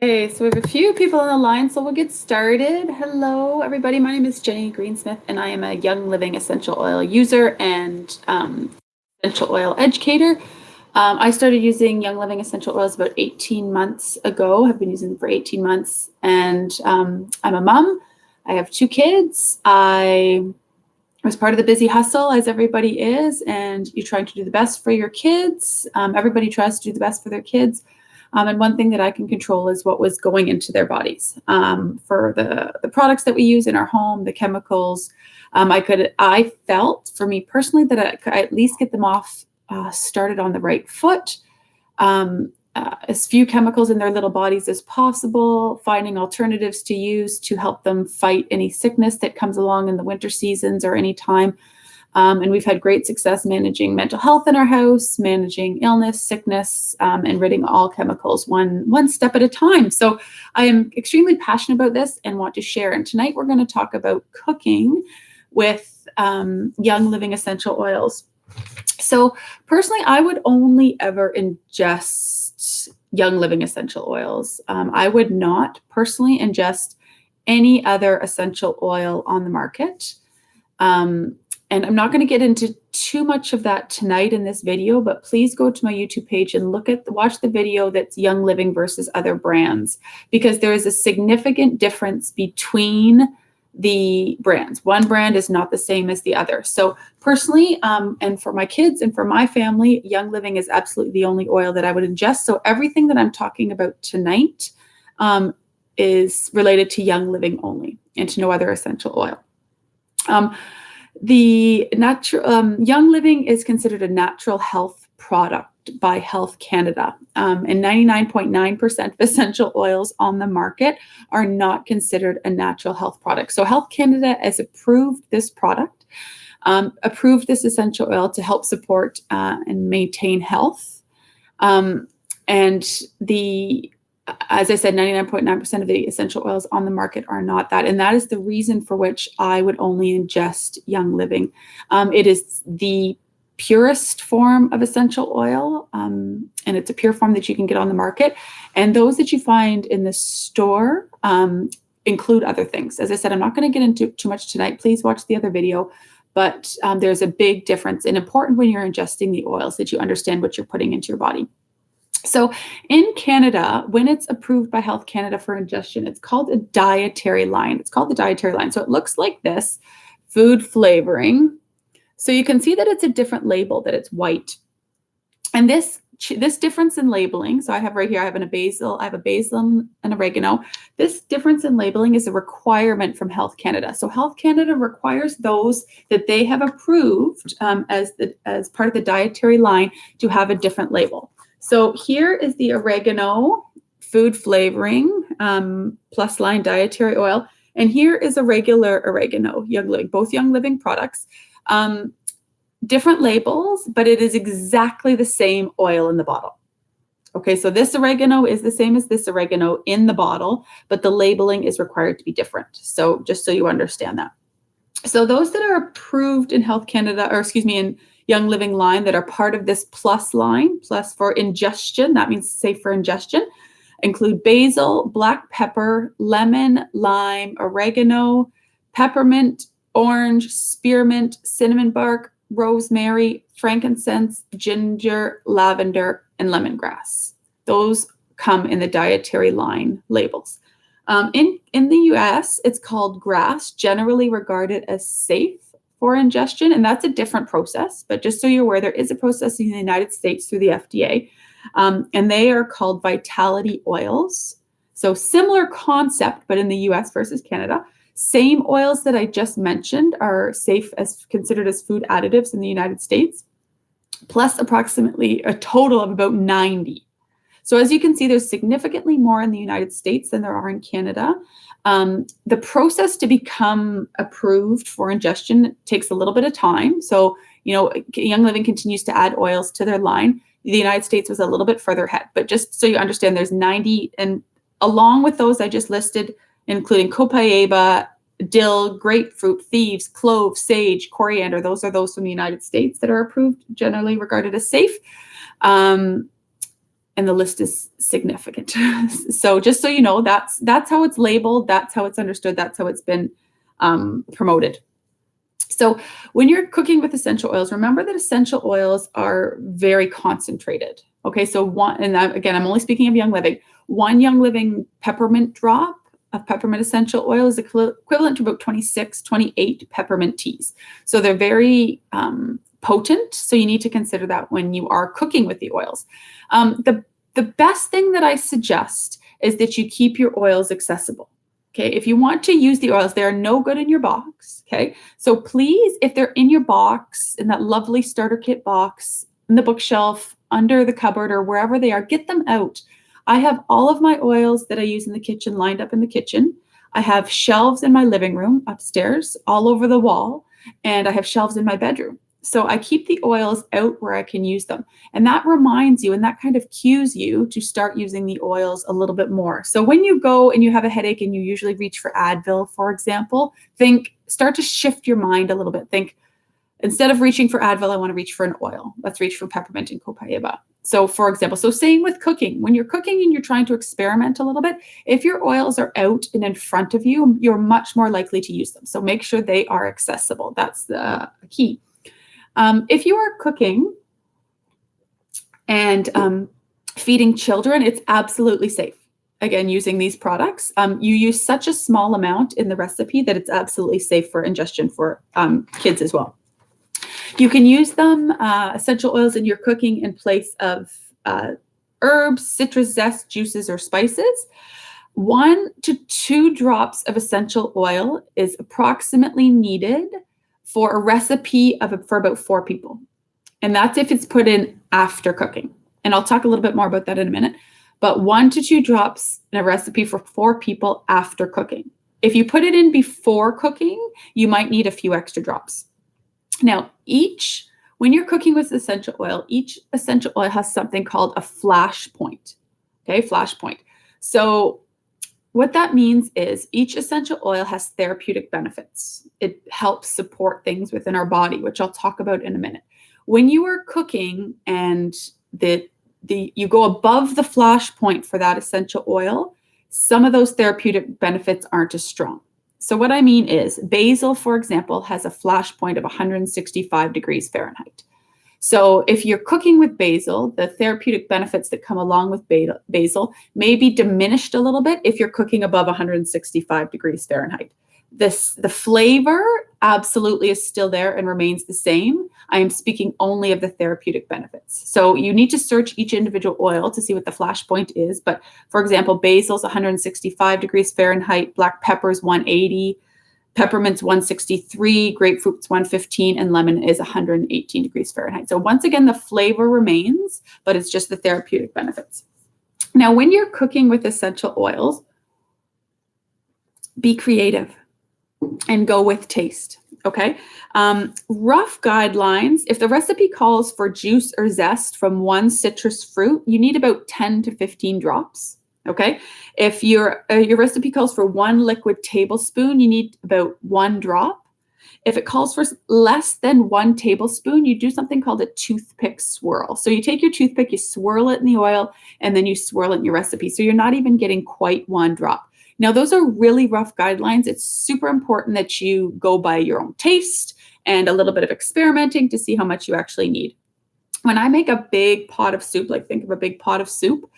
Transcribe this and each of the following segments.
Okay, so we have a few people on the line, so we'll get started. Hello, everybody. My name is Jenny Greensmith, and I am a Young Living essential oil user and essential oil educator. I started using Young Living essential oils about 18 months ago. Have been using them for 18 months, and I'm a mom. I have two kids. I was part of the busy hustle, as everybody is, and you're trying to do the best for your kids. Everybody tries to do the best for their kids. And one thing that I can control is what was going into their bodies. For the products that we use in our home, the chemicals, I felt for me personally that I could at least get them off, started on the right foot. As few chemicals in their little bodies as possible, finding alternatives to use to help them fight any sickness that comes along in the winter seasons or any time. And we've had great success managing mental health in our house, managing illness, sickness, and ridding all chemicals one step at a time. So I am extremely passionate about this and want to share. And tonight we're going to talk about cooking with Young Living essential oils. So personally, I would only ever ingest Young Living essential oils. I would not personally ingest any other essential oil on the market. And I'm not going to get into too much of that tonight in this video, but please go to my YouTube page and watch the video that's Young Living versus other brands, because there is a significant difference between the brands. One brand is not the same as the other. So personally, and for my kids and for my family, Young Living is absolutely the only oil that I would ingest. So everything that I'm talking about tonight is related to Young Living only and to no other essential oil. The Young Living is considered a natural health product by Health Canada, and 99.9% of essential oils on the market are not considered a natural health product. So Health Canada has approved this product, approved this essential oil to help support and maintain health. As I said, 99.9% of the essential oils on the market are not that. And that is the reason for which I would only ingest Young Living. It is the purest form of essential oil, and it's a pure form that you can get on the market. And those that you find in the store include other things. As I said, I'm not going to get into too much tonight. Please watch the other video. But there's a big difference, and important when you're ingesting the oils that you understand what you're putting into your body. So in Canada, when it's approved by Health Canada for ingestion, it's called a dietary line. It's called the dietary line. So it looks like this: food flavoring. So you can see that it's a different label, that it's white. And this difference in labeling, so I have right here, I have a basil and oregano. This difference in labeling is a requirement from Health Canada. So Health Canada requires those that they have approved as part of the dietary line to have a different label. So here is the oregano food flavoring plus line dietary oil. And here is a regular oregano, Young Living, both Young Living products. Different labels, but it is exactly the same oil in the bottle. Okay, so this oregano is the same as this oregano in the bottle, but the labeling is required to be different. So just so you understand that. So those that are approved in Health Canada, or excuse me, in Young Living line, that are part of this plus line, plus for ingestion, that means safe for ingestion, include basil, black pepper, lemon, lime, oregano, peppermint, orange, spearmint, cinnamon bark, rosemary, frankincense, ginger, lavender, and lemongrass. Those come in the dietary line labels. In the US, it's called GRAS, generally regarded as safe for ingestion, and that's a different process. But just so you're aware, there is a process in the United States through the FDA, and they are called Vitality oils. So similar concept, but in the US versus Canada. Same oils that I just mentioned are safe as considered as food additives in the United States, plus approximately a total of about 90. So as you can see, there's significantly more in the United States than there are in Canada. The process to become approved for ingestion takes a little bit of time. So, Young Living continues to add oils to their line. The United States was a little bit further ahead, but just so you understand, there's 90, and along with those I just listed, including copaiba, dill, grapefruit, thieves, clove, sage, coriander. Those are those from the United States that are approved, generally regarded as safe. and the list is significant. So just so you know, that's how it's labeled, that's how it's understood, that's how it's been promoted. So when you're cooking with essential oils, remember that essential oils are very concentrated. Okay, so again, I'm only speaking of Young Living. One Young Living peppermint drop of peppermint essential oil is equivalent to about 26, 28 peppermint teas. So they're very potent. So you need to consider that when you are cooking with the oils. The best thing that I suggest is that you keep your oils accessible. Okay, if you want to use the oils, they're no good in your box. Okay, so please, if they're in your box, in that lovely starter kit box, in the bookshelf, under the cupboard, or wherever they are, get them out. I have all of my oils that I use in the kitchen lined up in the kitchen. I have shelves in my living room upstairs, all over the wall, and I have shelves in my bedroom. So I keep the oils out where I can use them. And that reminds you, and that kind of cues you to start using the oils a little bit more. So when you go and you have a headache and you usually reach for Advil, for example, start to shift your mind a little bit. Think, instead of reaching for Advil, I want to reach for an oil. Let's reach for peppermint and copaiba. So for example, same with cooking. When you're cooking and you're trying to experiment a little bit, if your oils are out and in front of you, you're much more likely to use them. So make sure they are accessible. That's the key. If you are cooking and feeding children, it's absolutely safe. Again, using these products, you use such a small amount in the recipe that it's absolutely safe for ingestion for kids as well. You can use them, essential oils, in your cooking in place of herbs, citrus zest, juices, or spices. 1 to 2 drops of essential oil is approximately needed for a recipe for about 4 people. And that's if it's put in after cooking. And I'll talk a little bit more about that in a minute. But 1 to 2 drops in a recipe for 4 people after cooking. If you put it in before cooking, you might need a few extra drops. Now, when you're cooking with essential oil, each essential oil has something called a flash point. Okay, flash point. So what that means is each essential oil has therapeutic benefits. It helps support things within our body, which I'll talk about in a minute. When you are cooking and you go above the flash point for that essential oil, some of those therapeutic benefits aren't as strong. So what I mean is basil, for example, has a flash point of 165 degrees Fahrenheit. So if you're cooking with basil, the therapeutic benefits that come along with basil may be diminished a little bit if you're cooking above 165 degrees Fahrenheit. The flavor absolutely is still there and remains the same. I am speaking only of the therapeutic benefits. So you need to search each individual oil to see what the flash point is. But for example, basil's 165 degrees Fahrenheit, black pepper's 180, peppermint's 163, grapefruit's 115, and lemon is 118 degrees Fahrenheit. So once again, the flavor remains, but it's just the therapeutic benefits. Now, when you're cooking with essential oils, be creative and go with taste, okay? Rough guidelines, if the recipe calls for juice or zest from 1 citrus fruit, you need about 10 to 15 drops. Okay, if your recipe calls for 1 liquid tablespoon, you need about 1 drop. If it calls for less than 1 tablespoon, you do something called a toothpick swirl. So you take your toothpick, you swirl it in the oil, and then you swirl it in your recipe. So you're not even getting quite 1 drop. Now, those are really rough guidelines. It's super important that you go by your own taste and a little bit of experimenting to see how much you actually need. When I make a big pot of soup, like think of a big pot of soup,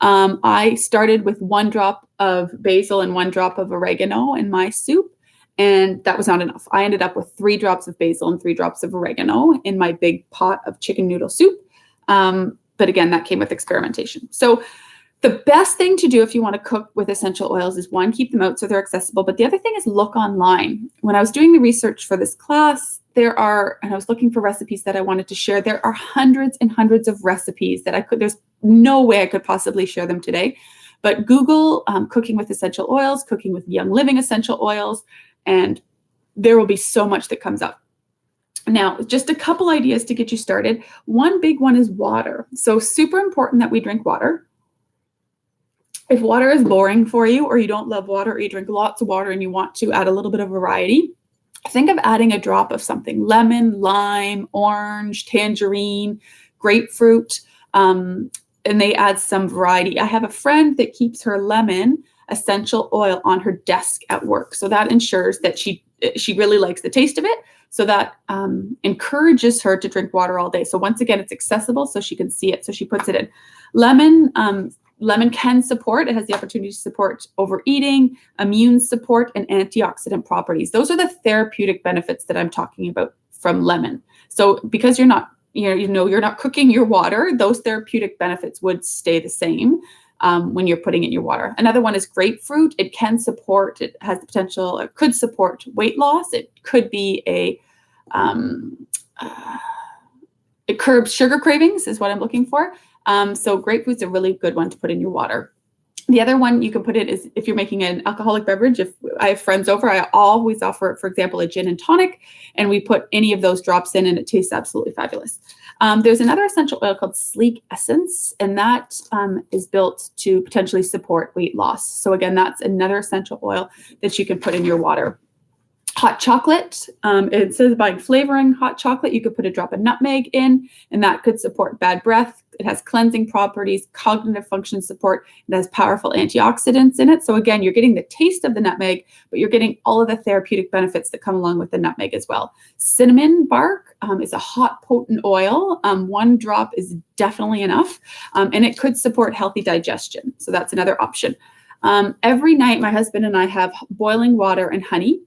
I started with 1 drop of basil and 1 drop of oregano in my soup, and that was not enough. I ended up with 3 drops of basil and 3 drops of oregano in my big pot of chicken noodle soup. But again, that came with experimentation. So the best thing to do if you want to cook with essential oils is 1, keep them out so they're accessible. But the other thing is look online. When I was doing the research for this class, and I was looking for recipes that I wanted to share, there are hundreds and hundreds of recipes that there's no way I could possibly share them today. But Google cooking with essential oils, cooking with Young Living essential oils, and there will be so much that comes up. Now, just a couple ideas to get you started. One big one is water. So super important that we drink water. If water is boring for you, or you don't love water, or you drink lots of water and you want to add a little bit of variety, think of adding a drop of something: lemon, lime, orange, tangerine, grapefruit. and they add some variety. I have a friend that keeps her lemon essential oil on her desk at work. So that ensures that she really likes the taste of it. So that encourages her to drink water all day. So once again, it's accessible so she can see it. So she puts it in. Lemon can support, it has the opportunity to support overeating, immune support, and antioxidant properties. Those are the therapeutic benefits that I'm talking about from lemon. So because you're not cooking your water, those therapeutic benefits would stay the same when you're putting in your water. Another one is grapefruit. It has the potential, it could support weight loss. It could be it curbs sugar cravings is what I'm looking for. So grapefruit's a really good one to put in your water. The other one you can put it is if you're making an alcoholic beverage. If I have friends over, I always offer, for example, a gin and tonic, and we put any of those drops in, and it tastes absolutely fabulous. There's another essential oil called Sleek Essence, and that is built to potentially support weight loss. So again, that's another essential oil that you can put in your water. Hot chocolate, it says by flavoring hot chocolate, you could put a drop of nutmeg in, and that could support bad breath. It has cleansing properties, cognitive function support. It has powerful antioxidants in it. So again, you're getting the taste of the nutmeg, but you're getting all of the therapeutic benefits that come along with the nutmeg as well. Cinnamon bark is a hot, potent oil. 1 drop is definitely enough, and it could support healthy digestion. So that's another option. Every night, my husband and I have boiling water and honey.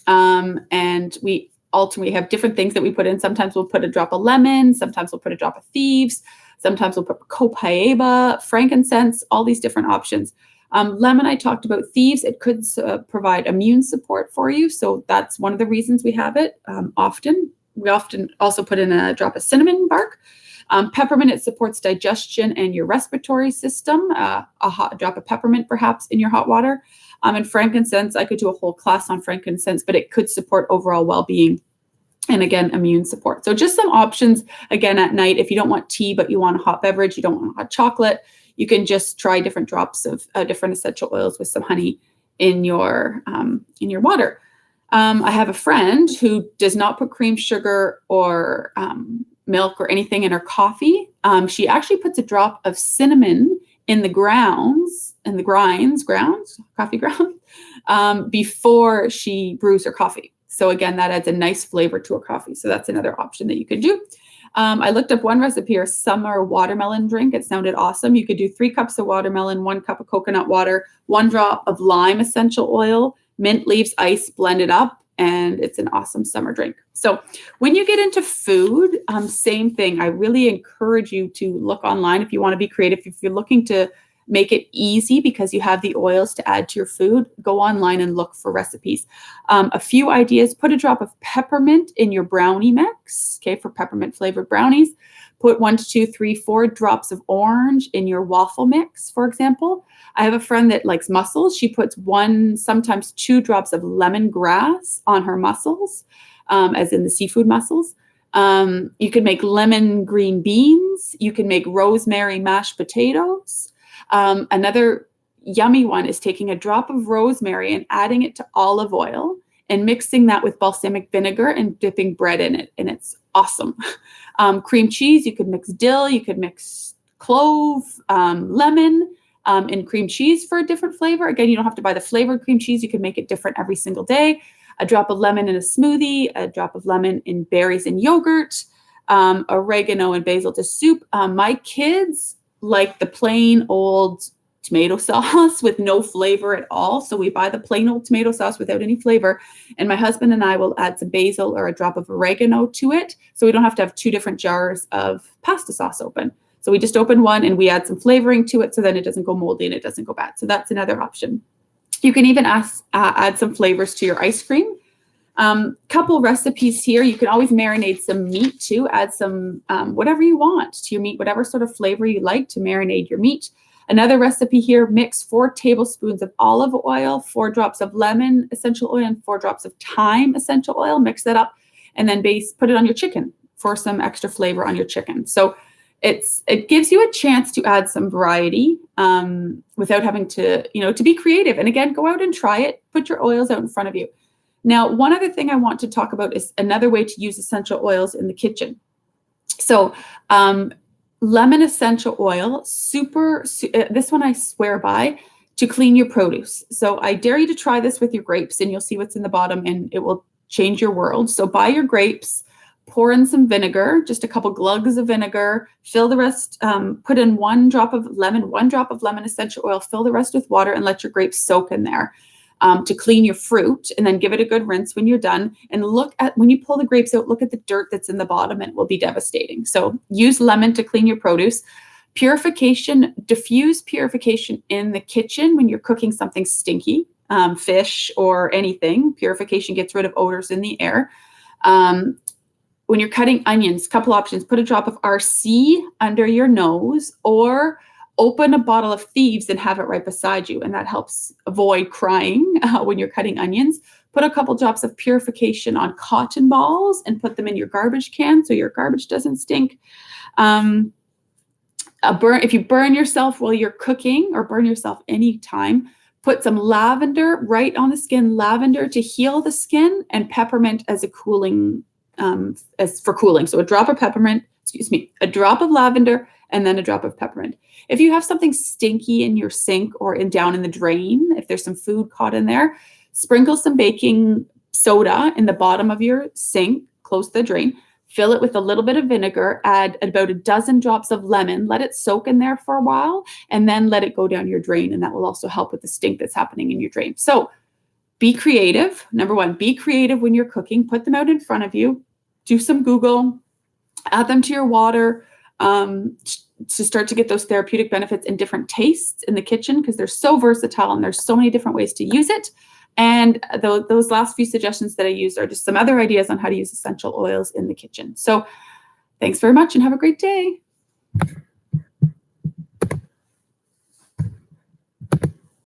And we ultimately have different things that we put in. Sometimes we'll put a drop of lemon. Sometimes we'll put a drop of thieves. Sometimes we'll put copaiba, frankincense, all these different options. Lemon, I talked about. Thieves, it could provide immune support for you. So that's one of the reasons we have it often. We often also put in a drop of cinnamon bark. Peppermint, it supports digestion and your respiratory system. A drop of peppermint perhaps in your hot water. And frankincense, I could do a whole class on frankincense, but it could support overall well-being and again, immune support. So just some options again at night. If you don't want tea, but you want a hot beverage, you don't want hot chocolate, you can just try different drops of different essential oils with some honey in your water. I have a friend who does not put cream, sugar, or milk or anything in her coffee. She actually puts a drop of cinnamon in the coffee grounds, before she brews her coffee. So again, that adds a nice flavor to a coffee. So that's another option that you could do. I looked up one recipe, a summer watermelon drink. It sounded awesome. You could do 3 cups of watermelon, 1 cup of coconut water, 1 drop of lime essential oil, mint leaves, ice, blend it up, and it's an awesome summer drink. So when you get into food, same thing. I really encourage you to look online if you want to be creative. If you're looking to make it easy because you have the oils to add to your food, go online and look for recipes. A few ideas: put a drop of peppermint in your brownie mix, okay, for peppermint flavored brownies. Put 1 to 2, 3, 4 drops of orange in your waffle mix, for example. I have a friend that likes mussels. She puts 1, sometimes 2 drops of lemongrass on her mussels, as in the seafood mussels. You can make lemon green beans. You can make rosemary mashed potatoes. Another yummy one is taking a drop of rosemary and adding it to olive oil and mixing that with balsamic vinegar and dipping bread in it. And it's awesome. Cream cheese, you could mix dill, you could mix clove, lemon, and cream cheese for a different flavor. Again, you don't have to buy the flavored cream cheese. You can make it different every single day. A drop of lemon in a smoothie, a drop of lemon in berries and yogurt, oregano and basil to soup. My kids like the plain old tomato sauce with no flavor at all. So we buy the plain old tomato sauce without any flavor. And my husband and I will add some basil or a drop of oregano to it. So we don't have to have 2 different jars of pasta sauce open. So we just open one and we add some flavoring to it so then it doesn't go moldy and it doesn't go bad. So that's another option. You can even add some flavors to your ice cream. Couple recipes here. You can always marinate some meat too. Add some whatever you want to your meat, whatever sort of flavor you like to marinate your meat. Another recipe here: mix 4 tablespoons of olive oil, 4 drops of lemon essential oil, and 4 drops of thyme essential oil. Mix that up, and then put it on your chicken for some extra flavor on your chicken. So it gives you a chance to add some variety without having to be creative. And again, go out and try it. Put your oils out in front of you. Now, one other thing I want to talk about is another way to use essential oils in the kitchen. So lemon essential oil, this one I swear by, to clean your produce. So I dare you to try this with your grapes, and you'll see what's in the bottom, and it will change your world. So buy your grapes, pour in some vinegar, just a couple glugs of vinegar, fill the rest, put in 1 drop of lemon essential oil, fill the rest with water, and let your grapes soak in there. To clean your fruit, and then give it a good rinse when you're done. And look at, when you pull the grapes out, look at the dirt that's in the bottom, and it will be devastating. So use lemon to clean your produce. Purification, diffuse purification in the kitchen when you're cooking something stinky, fish or anything. Purification gets rid of odors in the air. When you're cutting onions, couple options: put a drop of RC under your nose, or open a bottle of Thieves and have it right beside you, and that helps avoid crying when you're cutting onions. Put a couple drops of purification on cotton balls and put them in your garbage can so your garbage doesn't stink. If you burn yourself while you're cooking, or burn yourself anytime, put some lavender right on the skin, lavender to heal the skin, and peppermint as a cooling, as for cooling. So a drop of peppermint, a drop of lavender, and then a drop of peppermint. If you have something stinky in your sink or down in the drain, if there's some food caught in there, sprinkle some baking soda in the bottom of your sink, close to the drain, fill it with a little bit of vinegar, add about a dozen drops of lemon, let it soak in there for a while, and then let it go down your drain, and that will also help with the stink that's happening in your drain. So be creative. Number 1, be creative when you're cooking. Put them out in front of you. Do some Google. Add them to your water, to start to get those therapeutic benefits and different tastes in the kitchen, because they're so versatile and there's so many different ways to use it. And those last few suggestions that I used are just some other ideas on how to use essential oils in the kitchen. So thanks very much and have a great day.